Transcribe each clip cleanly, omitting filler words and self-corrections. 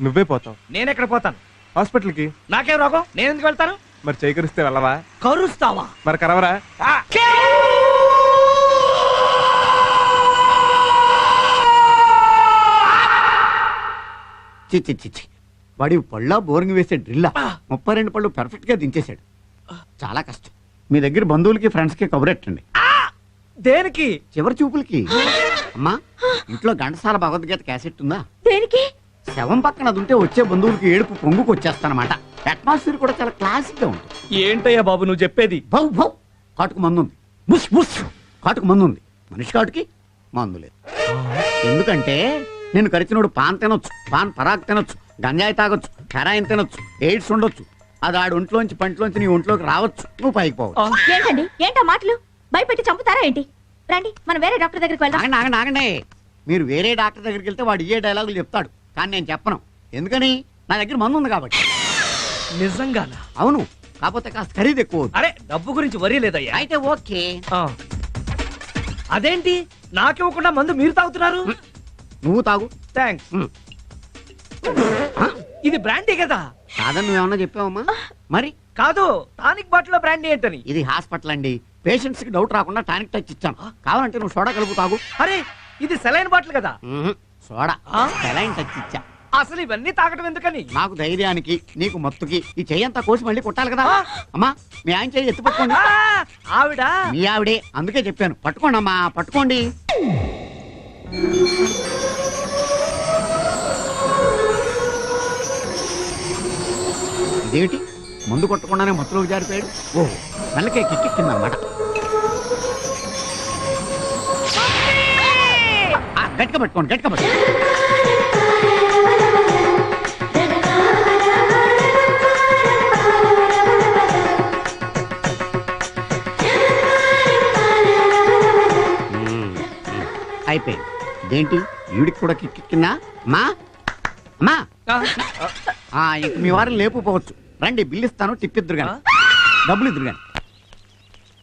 నువ్వే పోతావు. నేను ఎక్కడ పోతాను? హాస్పిటల్కి. నాకేం రోగం? నేను ఎందుకు వెళ్తాను? మరి చేకరిస్తే వెళ్ళవా? కరుస్తావా? మరి కరవరా? చిచ్చి వాడి పళ్ళ బోరింగ్ వేసే డ్రిల్లా 32 పళ్ళు పెర్ఫెక్ట్ గా దించేశాడు. చాలా కష్టం. మీ దగ్గర బంధువులకి ఫ్రెండ్స్ కి కబురెట్టండి. దేనికి? చివరి చూపులకి. అమ్మా, ఇంట్లో ఘంటసాల భగవద్గీత క్యాసెట్ ఉందా? దేనికి? శవం పక్కన అది ఉంటే వచ్చే బంధువులకి ఏడుపు పొంగుకు వచ్చేస్తానమాట. అట్మాస్ఫియర్ కూడా చాలా క్లాసిక్ గా ఉంటుంది. ఏంటయ్యా బాబు నువ్వు చెప్పేది? భౌ భౌ కాటుకు మందు ఉంది. బుస్ బుస్ కాటుకు మందు ఉంది. మనిషి కాటుకి మందు లేదు. ఎందుకంటే నేను కరిచినోడు పాన్ తినొచ్చు, పాన్ పరాగ్ తినొచ్చు, గంజాయి తాగొచ్చు, హెరాయిన్ తినొచ్చు, ఎయిడ్స్ ఉండొచ్చు. అది ఆడి ఒంట్లోంచి పంటలోంచి నీ ఒంట్లోకి రావచ్చు, నువ్వు పైకి పోవచ్చు. ఏంటండి ఏంటా మాటలు? భయపెట్టి చంపుతారా ఏంటి? రండి మనం వేరే డాక్టర్ దగ్గరికి వెళ్దాం. ఆగండి. మీరు వేరే డాక్టర్ దగ్గరికి వెళ్తే వాడు ఏ డైలాగులు చెప్తాడు, కానీ నేను చెప్పను. ఎందుకని? నా దగ్గర మందు ఉంది కాబట్టి. నిజంగానా? అవును, కాకపోతే కాస్త ఖరీదు ఎక్కువ. అరే డబ్బు గురించి వరీ లేదయ్యా. అయితే ఓకే. అదేంటి నాకివ్వకుండా మందు మీరు తాగుతున్నారు? నువ్వు తాగు. థ్యాంక్స్. ఇది బ్రాండీ కదా? కాదని నువ్వేమన్నా చెప్పావమ్మా? మరి కాదు, టానిక్ బాటిల్ లో బ్రాండీ ఏంటని. ఇది హాస్పిటల్ అండి. పేషెంట్స్ కి డౌట్ రాకుండా టానిక్ టచ్ ఇచ్చాను. కావాలంటే నువ్వు సోడా కలుపు తాగు. అరే ఇది సెలైన్ బాటిల్ కదా? సోడా సెలైన్ టచ్ ఇచ్చా. అసలు ఇవన్నీ తాగడం ఎందుకని? నాకు ధైర్యానికి, నీకు మత్తుకి ఈ చెయ్యంతా కోసి మళ్ళీ కొట్టాలి కదా. అమ్మా, మీ ఆయన చెయ్యి ఎత్తి పట్టుకోండి. ఆవిడ మీ ఆవిడే, అందుకే చెప్పాను పట్టుకోండి అమ్మా, పట్టుకోండి. ఇదేమిటి ముందు కొట్టకుండానే మత్తులోకి జారిపోయాడు? ఓహో, మెల్లకే కిక్కిందన్నమాట. గట్టిగా పట్టుకోండి, గట్టిగా పట్టుకోండి. అయిపోయింది. ఇదేంటి ఈవిడికి కూడా కిక్కిందా? అమ్మా అమ్మా, ఇంక మీ వారిని లేపుకోవచ్చు. రండి, బిల్లు ఇస్తాను, టిప్పిద్దరు కానీ, డబ్బులు ఇద్దరు కానీ.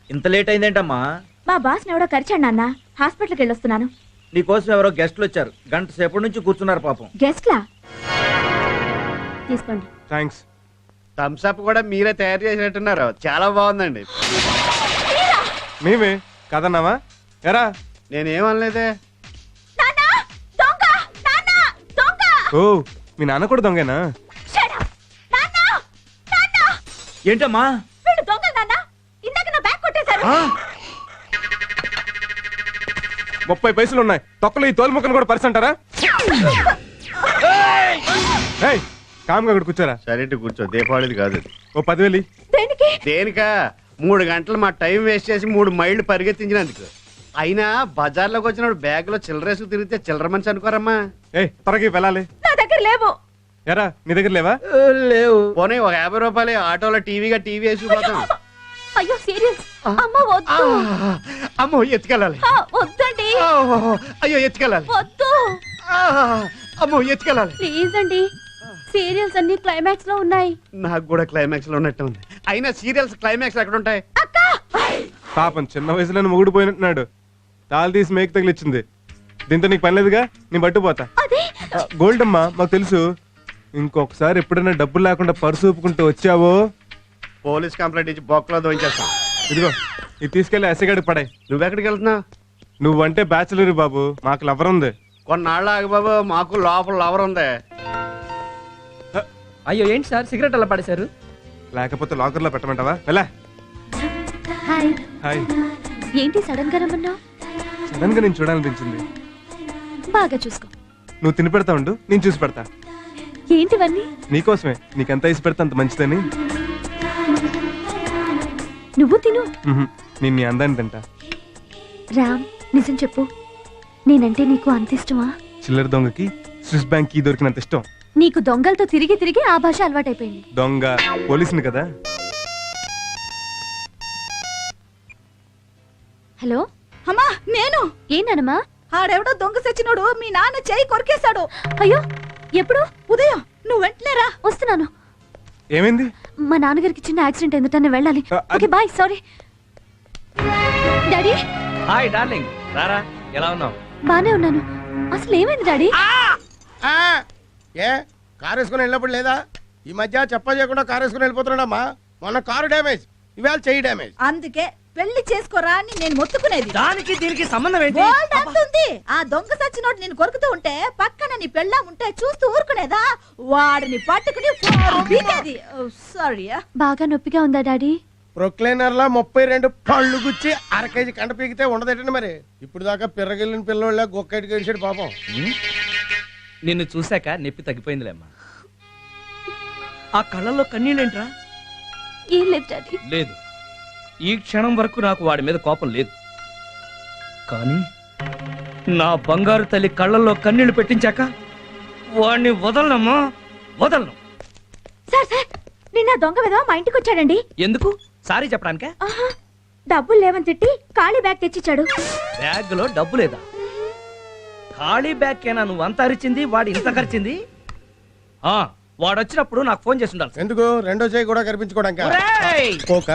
ఇంత లేట్ అయిందేంటమ్మా? మా బాస్ ఎవడో కరిచాడు నాన్న, హాస్పిటల్కి వెళ్ళొస్తున్నాను. నీకోసం ఎవరో గెస్ట్లు వచ్చారు, గంట సేపటి నుంచి కూర్చున్నారు పాపం. గెస్ట్లా? తీసుకోండి. థ్యాంక్స్. థమ్స్ అప్ కూడా మీరే తయారు చేసినట్టున్నారు, చాలా బాగుందండి. మేమే కదన్నావా? ఎరా నేనేమనలేదే. ఓ, మీ నాన్న కూడా దొంగేనా? ఏంటమ్మా? 30 పైసలు ఉన్నాయి, తొక్కలు ఈ తోలు ముక్కలు కూడా పరిసంటారా? కామ్గా అక్కడ కూర్చోరా. సరే కూర్చో, దీపావళిది కాదు. ఓ 10,000. దేనికా? 3 గంటలు మా టైం వేస్ట్ చేసి 3 మైళ్ళు పరిగెత్తించినందుకు. అయినా బజార్లోకి వచ్చినప్పుడు బ్యాగ్ లో చిల్లరేసుకు తిరిగితే చిల్లర మనిషి అనుకోరమ్మా. త్వరగా వెళ్ళాలి. నా దగ్గర లేవు. ఎరా నీ దగ్గర లేవా? లేవు. పోనీ ఒక 50 రూపాయలు ఆటోలో టీవీ వేసుకుపోతాం. అయ్యో సీరియస్. అమ్మ వద్దు. అమ్మో ఎత్తుకెళ్ళాలి. వద్దండి. అయ్యో ఎత్తుకెళ్ళాలి. వద్దు. అమ్మో ఎత్తుకెళ్ళాలి. ప్లీజ్ అండి, సీరియల్స్ అన్ని క్లైమాక్స్ లో ఉన్నాయి. నాకు కూడా క్లైమాక్స్ లో ఉన్నట్టు ఉంది. అయినా సీరియల్స్ క్లైమాక్స్ ఎక్కడ ఉంటాయి? పాపం చిన్న వయసులో మొగుడిపోయినట్టున్నాడు. తాళం తీసి మేక తగిలిచ్చింది. దీంతో నీకు పని లేదుగా, నేను పట్టుపోతా. గోల్డ్ అమ్మా, మాకు తెలుసు. ఇంకొకసారి ఎప్పుడైనా డబ్బులు లేకుండా పర్సు ఊపుకుంటూ వచ్చావో పోలీస్ కంప్లైంట్ ఇచ్చి బొక్కలో దోయించేస్తాం. ఇదిగో ఇది తీసుకెళ్లి ఎస్ఐగాడికి పడాయి. నువ్వెక్కడికి వెళ్తున్నావు? నువ్వంటే బ్యాచులర్ బాబు, మాకు లవర్ ఉంది. కొన్నాళ్ళు ఆగు బాబు, మాకు లోపల లవర్ ఉంది. అయ్యో ఏంటి సార్ సిగరెట్ అలా పడేశారు? లేకపోతే లాకర్ లో పెట్టమంటావా? వెళ్ళా. హాయ్. హాయ్. ఏంటి సడన్ గా రమ్మన్నావు? సడన్ గా నేను చూడాలనిపించింది. బాగా చూసుకో. నువ్వు తిని పెడతా ఉండు, నేను చూసి పెడతా. ఏంటివన్నీ? నీకోసమే, నీకెంత ఇసి పెడతా అంత మంచిదని. నువ్వు తిను. నేను నీ అందాన్ని తింటా. రామ్, నిజం చెప్పు, నేనంటే నీకు అంత ఇష్టమా? చిల్లర దొంగకి స్విస్ బ్యాంక్ కీ దొరికినంత ఇష్టం. నీకు దొంగలతో తిరిగి తిరిగి ఆ భాష అలవాటైపోయింది. దొంగ పోలీసుని కదా. హలో అమ్మా, నేను. ఏనమ్మా? ఆడెవడో దొంగ సచ్చినోడు మీ నాన్న చెయ్యి కొరికేశాడు. అయ్యో, ఎప్పుడు? ఉదయం. నువ్వు వెంటనే రా. వస్తున్నాను. ఏమైంది? మా నాన్నగారికి చిన్న యాక్సిడెంట్ అయిందట, వెళ్ళాలి. Okay bye. Sorry daddy. Hi darling, రారా. ఎలా ఉన్నావు? బానే ఉన్నాను. అసలు ఏమైంది డాడీ? ఏ కారు వేసుకుని వెళ్ళినప్పుడు లేదా? ఈ మధ్య చెప్ప చేయకుండా కారు వేసుకుని వెళ్ళిపోతున్నాడమ్మా. మొన్న కారు డ్యామేజ్, ఇవాళ చెయ్యి డ్యామేజ్. అందుకే పెళ్లి చేసుకోరా అని నేను మొత్తుకునేది. దానికి దీనికి సంబంధం ఏంటి? బోల్డ్ అంతుంది. ఆ దొంగ సచ్చినోడు నేను కొరుకుతూ ఉంటే పక్కన నీ పెళ్ళాం ఉంటే చూస్తూ ఊరుకునేదా? వాడిని పట్టుకుని సారీ. బాగా నొప్పిగా ఉందా డాడీ? ప్రొక్లైనర్ లా 32 పళ్ళు గుచ్చి 1/2 కేజీ కండ పీకితే ఉండదేటండి మరి. ఇప్పుడు దాకా పిర్రగిల్లిన పిల్లోళ్ళ గొక్కటికి గడిచాడు పాపం. నిన్ను చూశాక నొప్పి తగ్గిపోయిందిలేమ్మా. ఆ కళ్ళల్లో కన్నీళ్ళేంట్రా? ఏం లేదు డాడీ. లేదు, ఈ క్షణం వరకు నాకు వాడి మీద కోపం లేదు. కానీ నా బంగారు తల్లి కళ్ళల్లో కన్నీళ్లు పెట్టించాక వాడిని వదలనమ్మా, వదలను. సార్ సార్, నిన్న దొంగ విధవ మా ఇంటికి వచ్చాడండి. ఎందుకు? సారీ చెప్పడానికే? ఆహా, డబ్బులు లేవని తిట్టి ఖాళీ బ్యాగ్ తెచ్చిచ్చాడు. బ్యాగ్ లో డబ్బు లేదా? ఖాళీ బ్యాగ్ కేనా నువ్వు అంత అరిచింది, వాడు ఇంత ఖర్చింది? వాడు వచ్చినప్పుడు నాకు ఫోన్ చేసి ఉండాలి. ఎందుకు? రెండో చేయి కూడా కనిపించుకోవడానికి. ఒరేయ్! పోక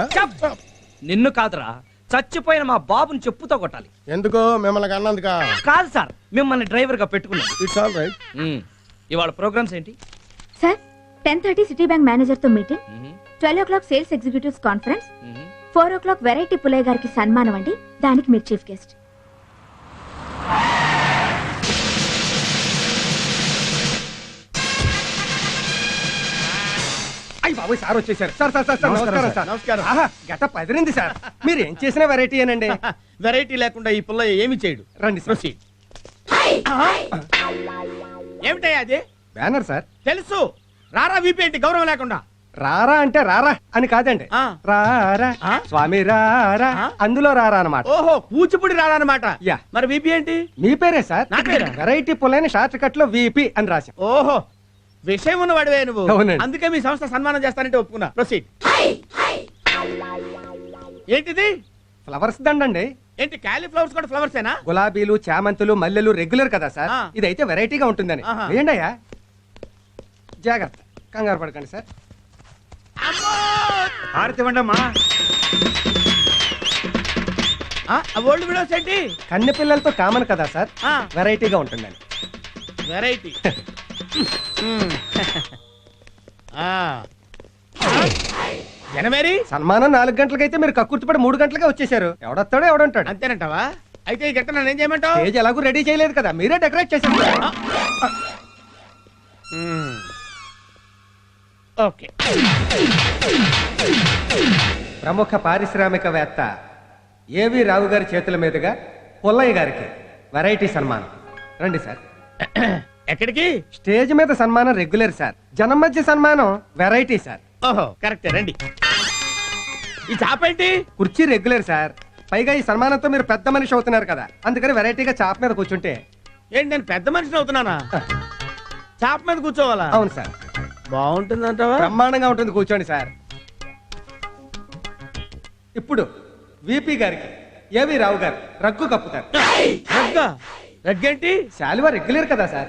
నిన్ను కాదురా, చచ్చిపోయిన మా బాబుని చెప్పుతో కొట్టాలి. ఎందుకు? మిమ్మల్ని అన్నందుకా? కాదు సార్, మిమ్మల్ని డ్రైవర్ గా పెట్టుకున్నాను. It's all right. ఇవాళ ప్రోగ్రామ్స్ ఏంటి? సార్, 10:30 సిటీ బ్యాంక్ మేనేజర్ తో meeting, 12 o'clock sales executives conference, 4 o'clock variety Pullayya గారికి సన్మానం అండి. దానికి మీరు చీఫ్ గెస్ట్. అయ్యి బాబు, సార్ వచ్చేసారు. సార్ సార్ సార్ సార్, నమస్కారం సార్. నమస్కారం. ఆహా, గెటప్ అదిరింది సార్. మీరు ఏం చేసిన వెరైటీ అనండి. వెరైటీ లేకుండా ఈ పుల్ల ఏమి చేయడు. రండి సార్. ప్రొసీడ్. ఏమిటయ్యా అది? Banner sir. తెలుసు. రారా వీపీ ఏంటి గౌరవం లేకుండా? రారా అంటే రారా అని కాదండి. ఆ. రారా ఆ? స్వామి రారా, ఆ? అందులో రారా అన్నమాట. ఓహో, కూచిపూడి రారా అన్నమాట. యా. మరి వీపీ ఏంటి? మీ పేరే సార్. నా పేరా? వెరైటీ పుల్లైన షార్ట్ కట్ లో విపి అని రాశాం. ఓహో, విషయం ఉన్న వాడివే నువ్వు. అవునండి. అందుకే మీ సంస్థ సన్మానం చేస్తానంటే ఒప్పుకున్నా. ప్రొసీడ్. ఏంటిది? ఫ్లవర్స్ దండండి. ఏంటి కాలీఫ్లవర్స్ కూడా ఫ్లవర్సేనా? గులాబీలు, చామంతులు, మల్లెలు రెగ్యులర్ కదా సార్. ఆ. ఇదైతే వెరైటీగా ఉంటుందని. ఆహా. వేయండి అయ్యా, జాగ్రత్త, కంగారు పడకండి సార్. హారతి ఇవ్వండమ్మా. ఓల్డ్ విడోస్ ఏంటి? కన్నె పిల్లలతో కామన్ కదా సార్, ఆ. వెరైటీగా ఉంటుందని. వెరైటీ. జనమేరి సన్మానం 4 గంటలకైతే మీరు కక్కుర్తిపడి 3 గంటలకే వచ్చేసారు. ఎవడొస్తాడో ఎవడంటాడు. అంతేనంటావా? అయితే ఈ గంట నన్ను ఏం చేయమంటావు? స్టేజ్ ఎలాగూ రెడీ చేయలేదు కదా, మీరే డెకరేట్ చేశారు. ఓకే. ప్రముఖ పారిశ్రామికవేత్త ఏవి రావు గారి చేతుల మీదుగా పుల్లయ్య గారికి వెరైటీ సన్మానం. రండి సార్. ఎక్కడికి? స్టేజ్ మీద సన్మానం రెగ్యులర్ సార్, జనం మధ్య సన్మానం వెరైటీ సార్. ఓహో, కరెక్టే. రండి. ఈ చాప ఏంటి? కుర్చీ రెగ్యులర్ సార్, పైగా ఈ సన్మానంతో మీరు పెద్ద మనిషి అవుతున్నారు కదా, అందుకని వెరైటీగా చాప మీద కూర్చుంటే. ఏంటి, నేను పెద్ద మనిషిని అవుతున్నానా? చాప మీద కూర్చోవాలా? అవును సార్. బాగుంటుందంటావా? బ్రహ్మాండంగా ఉంటుంది, కూర్చోండి సార్. ఇప్పుడు విపి గారికి ఏవి రావు గారు రగ్గు కప్పుతారు. రగ్గా? రగ్గేంటి? శాలువా రెగ్యులర్ కదా సార్,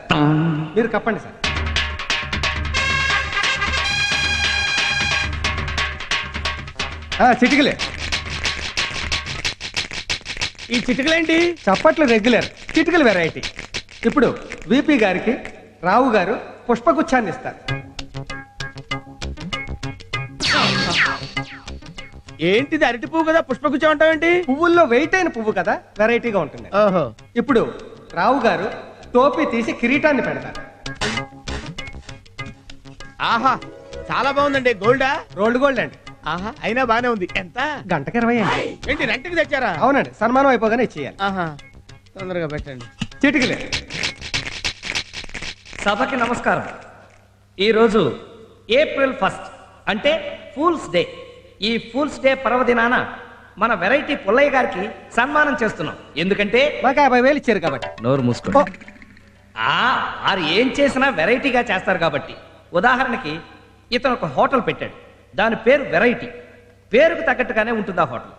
మీరు కప్పండి సార్. చిటికలే. ఈ చిటికలేంటి? చప్పట్లు రెగ్యులర్, చిటికలు వెరైటీ. ఇప్పుడు విపి గారికి రావు గారు పుష్పగుచ్చాన్ని ఇస్తారు. ఏంటిది? అరటి పువ్వు కదా, పుష్పగుచ్చం అంటావేంటి? పువ్వుల్లో వెయిట్ అయిన పువ్వు కదా, వెరైటీగా ఉంటుంది. ఓహో. ఇప్పుడు రావు గారు టోపీ తీసి కిరీటాన్ని పెడతారు. ఆహా, చాలా బాగుందండి. గోల్డా? రోల్డ్ గోల్డ్ అండి. ఆహా, అయినా బానే ఉంది. ఎంత? గంటకి 20 అండి. ఏంటి, రెంట్కి తెచ్చారా? అవునండి, సన్మానం అయిపోగానే ఇచ్చేయాలి. ఆహా, తొందరగా పెట్టండి. చిటికలే. సభకి నమస్కారం. ఈరోజు ఏప్రిల్ 1 అంటే ఫూల్స్ డే. ఈ ఫూల్స్ డే పర్వదినాన మన వెరైటీ పుల్లయ్య గారికి సన్మానం చేస్తున్నాం. ఎందుకంటే మాకు 50,000 ఇచ్చారు కాబట్టి. నోరు మూసుకో. వారు ఏం చేసినా వెరైటీగా చేస్తారు కాబట్టి. ఉదాహరణకి ఇతను ఒక హోటల్ పెట్టాడు, దాని పేరు వెరైటీ. పేరుకు తగ్గట్టుగానే ఉంటుంది ఆ హోటల్.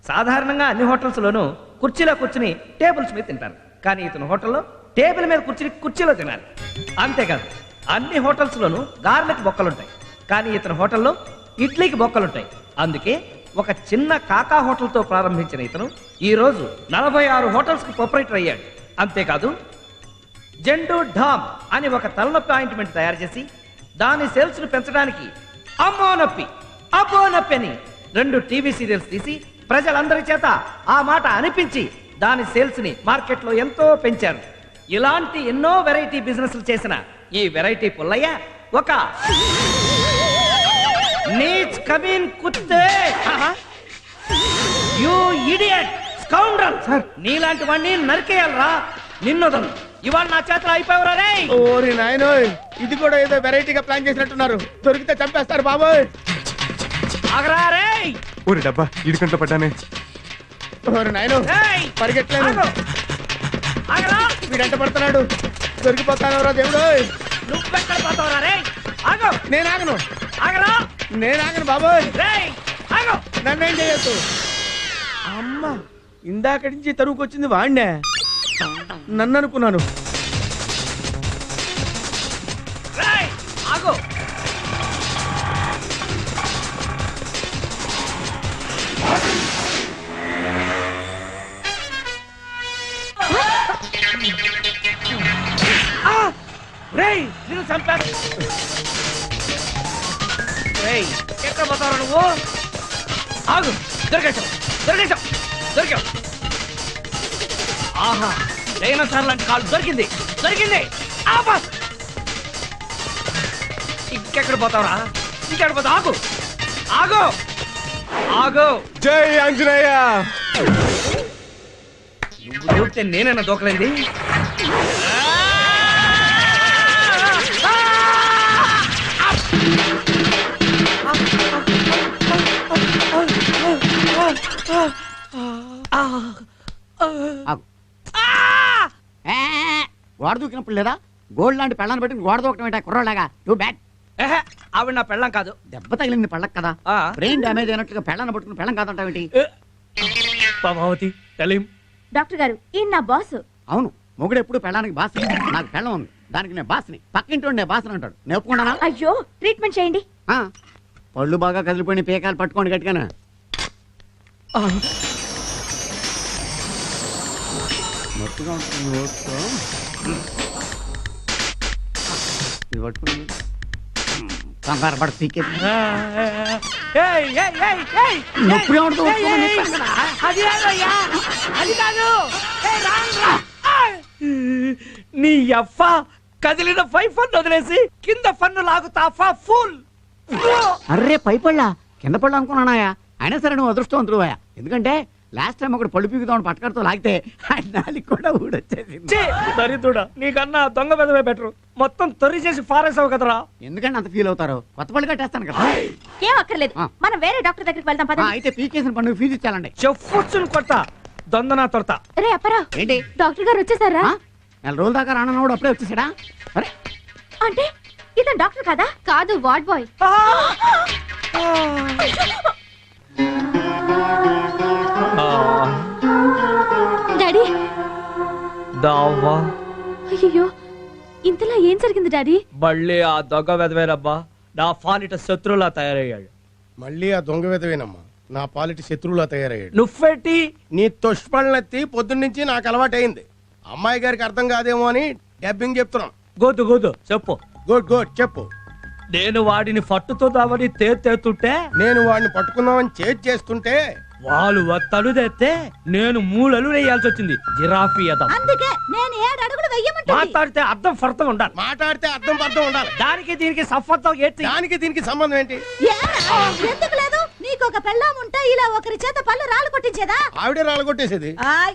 సాధారణంగా అన్ని హోటల్స్లోనూ కుర్చీలో కూర్చుని టేబుల్స్ మీద తింటారు, కానీ ఇతను హోటల్లో టేబుల్ మీద కూర్చుని కుర్చీలో తినాలి. అంతేకాదు, అన్ని హోటల్స్లోనూ గార్లిక్ బొక్కలుంటాయి, కానీ ఇతను హోటల్లో ఇడ్లీకి బొక్కలుంటాయి. అందుకే ఒక చిన్న కాకా హోటల్తో ప్రారంభించిన ఇతను ఈరోజు 46 హోటల్స్కి ప్రొపరేటర్ అయ్యాడు. అంతేకాదు, జెండు ఢామ్ అని ఒక తలనొప్పి ఆయింట్మెంట్ తయారు చేసి దాని సేల్స్ ను పెంచడానికి అమ్మో నొప్పి అబ్బో నొప్పి అని 2 టీవీ సీరియల్స్ తీసి ప్రజలందరి చేత ఆ మాట అనిపించి దాని సేల్స్ ని మార్కెట్ లో ఎంతో పెంచారు. ఇలాంటి ఎన్నో వెరైటీ బిజినెస్లు చేసిన ఈ వెరైటీ పుల్లయ్య ఒక నీచ్ కమీన్ కుత్తే యు ఇడియట్ స్కౌండ్రల్ నీలాంటి వాడిని నరికేయాలరా. నిన్నొదలు ఇవాళ నా చేతిలో అయిపోయావురా రే. ఓరి నాయనో, ఇది కూడా ఏదో వెరైటీగా ప్లాన్ చేసినట్టున్నారు. దొరికితే చంపేస్తారు బాబోయ్. ఆగరా రే. ఊరి డబ్బా ఇడికంట్లో పడ్డానే. ఓరి నాయనో, ఏయ్! పరిగెట్లేదు. ఆగు. ఆగరా. వీడంట పడుతున్నాడు. దొరికిపోతానవరా దేవుడు. నువ్వెక్కడ పోతావురా రే. ఆగు. నేను ఆగను, ఆగరా. నేను ఆగను బాబోయ్. రేయ్ ఆగు. నన్నేం చేయొద్దు. అమ్మ, ఇందాక నుంచి తరువుకొచ్చింది వాడినే. నన్ను అనుకున్నాను. రేయ్ ఆగు. రేయ్ నిన్ను చంపేస్తా. రేయ్ ఎక్కడ పోతావు నువ్వు? ఆగు. దొరికేశావు దొరికేశావు దొరికావు. ఆహా, డైనోసార్ లాంటి కాలు దొరికింది దొరికింది. ఆపా. ఇంకెక్కడ పోతావురా? ఇంకెక్కడ పోతావు? ఆగు ఆగు ఆగు. జై ఆంజనేయ. నువ్వు దూకితే నేనైనా దూకలేంది. ఆగు. ఏ, గోడ దూకినప్పుడు లేదా గోల్డ్ లాంటి పెళ్ళాన్ని పెట్టి గోడ దూకటం ఏంటా కుర్రోళ్ళగా? Too bad. ఆవిడ నా పెళ్ళం కాదు. దెబ్బ తగిలింది పళ్ళకి కదా. ఆ. బ్రెయిన్ డ్యామేజ్ అయినట్లుగా పెళ్ళాన్ని పట్టుకుని పెళ్ళం కాదంటావేంటి? పద్మావతి తెలియం. డాక్టర్ గారు ఈయన నా బాస్. అవును, మొగుడు ఎప్పుడు పెళ్ళానికి బాస్. నాకు పెళ్ళం ఉంది, దానికి నేను బాస్ని. పక్కింటి నేను బాస్ని అంటాడు. నేను ఒప్పుకున్నానా? అయ్యో ట్రీట్మెంట్ చేయండి. ఆ, పళ్ళు బాగా కదిలిపోయిన పేకాలు పట్టుకోండి గట్టిగానే. నొప్పిగా ఉంటుంది ఓట్తో. ఇది పట్టుకుని కంగారు పడ పీకే నొప్పిగా ఉంటుంది. అది కాదయ్యా, అది కాదు. నీ అవ్వ కదిలిన 5 ఫన్ వదిలేసి కింద ఫన్ను లాగుతా ఫుల్. అర్రే పై పళ్ళ కింద పళ్ళు అనుకున్నానాయా. అయినా సరే నువ్వు అదృష్టవంతుడువా. ఎందుకంటే లాస్ట్ టైం ఒకటి పళ్ళు పీకుదామని పట్టుకడుతూ లాగితే నాలుగు కూడా ఊడొచ్చేసింది. దరిద్రుడా, నీకన్నా దొంగ పెదవే బెటరు. మొత్తం తొర్రి చేసి ఫారేసావు కదరా. ఎందుకంటే అంత ఫీల్ అవుతారు? కొత్త పళ్ళు కట్టేస్తాను కదా. ఏం అక్కర్లేదు, మనం వేరే డాక్టర్ దగ్గరికి వెళ్దాం ఆ, పదండి. అయితే పీకేసిన పండుగ ఫీజు ఇచ్చాలండి. చెప్పుచ్చుని కొడతా దొందనా తొడతా. రే అప్పరా, ఏంటి డాక్టర్ గారు వచ్చేసారా? ఆ? 4 రోజుల దాకా రానన్నాడు, అప్పుడే వచ్చేసాడా? అరే అంటే ఇతను డాక్టర్ కదా? కాదు, వార్డ్ బాయ్. డాడీ. దావా అయ్యో, ఇంతలా ఏం జరిగింది డాడీ? మళ్ళీ ఆ దొంగ వెదవేనబ్బా నా ఫాలిట శత్రువులా తయారయ్యాడు. మళ్ళీ ఆ దొంగ వెతవేనమ్మా నా పాలిటి శత్రువులా తయారయ్యాడు. నువ్వేటి నీ తుష్పళ్ళెత్తి పొద్దున్నుంచి నాకు అలవాటైంది. అమ్మాయి గారికి అర్థం కాదేమో అని డబ్బింగ్ చెప్తున్నాం. గోదు గోదు చెప్పు. గుడ్ గుడ్ చెప్పు. నేను వాడిని పట్టుతుందామని తేతుంటే నేను వాడిని పట్టుకుందామని చేస్తుంటే వాళ్ళు తలుదేస్తే నేను 3 అడుగులు వేయాల్సి వచ్చింది. జిరాఫీ అదం. అందుకే నేను 7 అడుగులు వెయ్యమంటుంది. మాట్లాడితే అర్థం ఫర్థం ఉండాలి. మాట్లాడితే అర్థం పర్థం ఉండాలి. దానికి దీనికి సంబంధం ఏంటి? దానికి దీనికి సంబంధం ఏంటి? ఏరా, ఎందుకు లేదు? నీకు ఒక పెళ్ళాం ఉంటే ఇలా ఒకరి చేత పళ్ళు రాళ్ళు కొట్టించేదా? ఆవిడే రాలగొట్టేసేది. I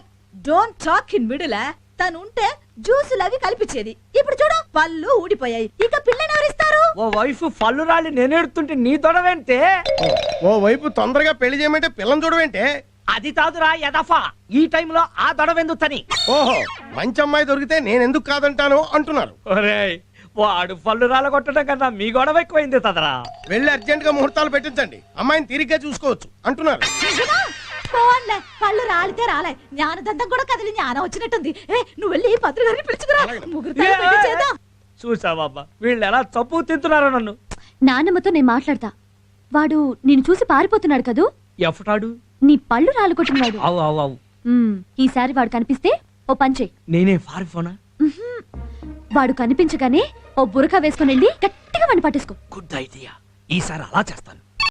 don't talk in middle. తను ఉంటే జ్యూసులు అవి కల్పించేది. ఇప్పుడు చూడు, పళ్ళు ఊడిపోయాయి. ఇక పిల్లని ఎవరిస్తారు? ఓ వైఫ్ పళ్ళు రాళ్ళు నేనేడుతుంటే నీ తొడవేంటే? ఓ వైపు తొందరగా పెళ్లి చేయమంటే పిల్లని చూడవేంటే? అది కాదురా యదఫా, ఈ టైంలో ఆ తొడవెందుతని. ఓహో, మంచి అమ్మాయి దొరికితే నేను ఎందుకు కాదంటాను అంటున్నారు. ఒరేయ్, వాడు పళ్ళు రాళ్ళ కొట్టడం కన్నా మీ గొడవ ఎక్కువైంది తదరా. వెళ్ళి అర్జెంట్ గా ముహూర్తాలు పెట్టించండి, అమ్మాయిని తీరిగ్గా చూసుకోవచ్చు అంటున్నారు. నిజమా? పోన్లే, పళ్ళు రాలితే రాలే. జ్ఞానదంతం కూడా కదిలి జ్ఞానం వచ్చినట్టుంది. నువ్వు వెళ్ళి పంతులు గారిని పిలుచుకురా. ముహూర్తాలు పెట్టించేద్దాం. చూసావబ్బా వీళ్ళు ఎలా చప్పు తింటున్నారో నన్ను. నాన్నమ్మతో నేను మాట్లాడతా. వాడు నిన్ను చూసి పారిపోతున్నాడు కదూ. ఎఫటాడు నీ పళ్ళు రాలు కొట్టినవాడు. అవు అవు అవు. ఈసారి వాడు కనిపిస్తే ఓ పంచే. నేనే ఫారిఫోనా? వాడు కనిపించగానే ఓ బురక వేసుకుని వెళ్ళి గట్టిగా వాడిని పట్టేసుకో. గుడ్ ఐడియా, ఈసారి అలా చేస్తాను.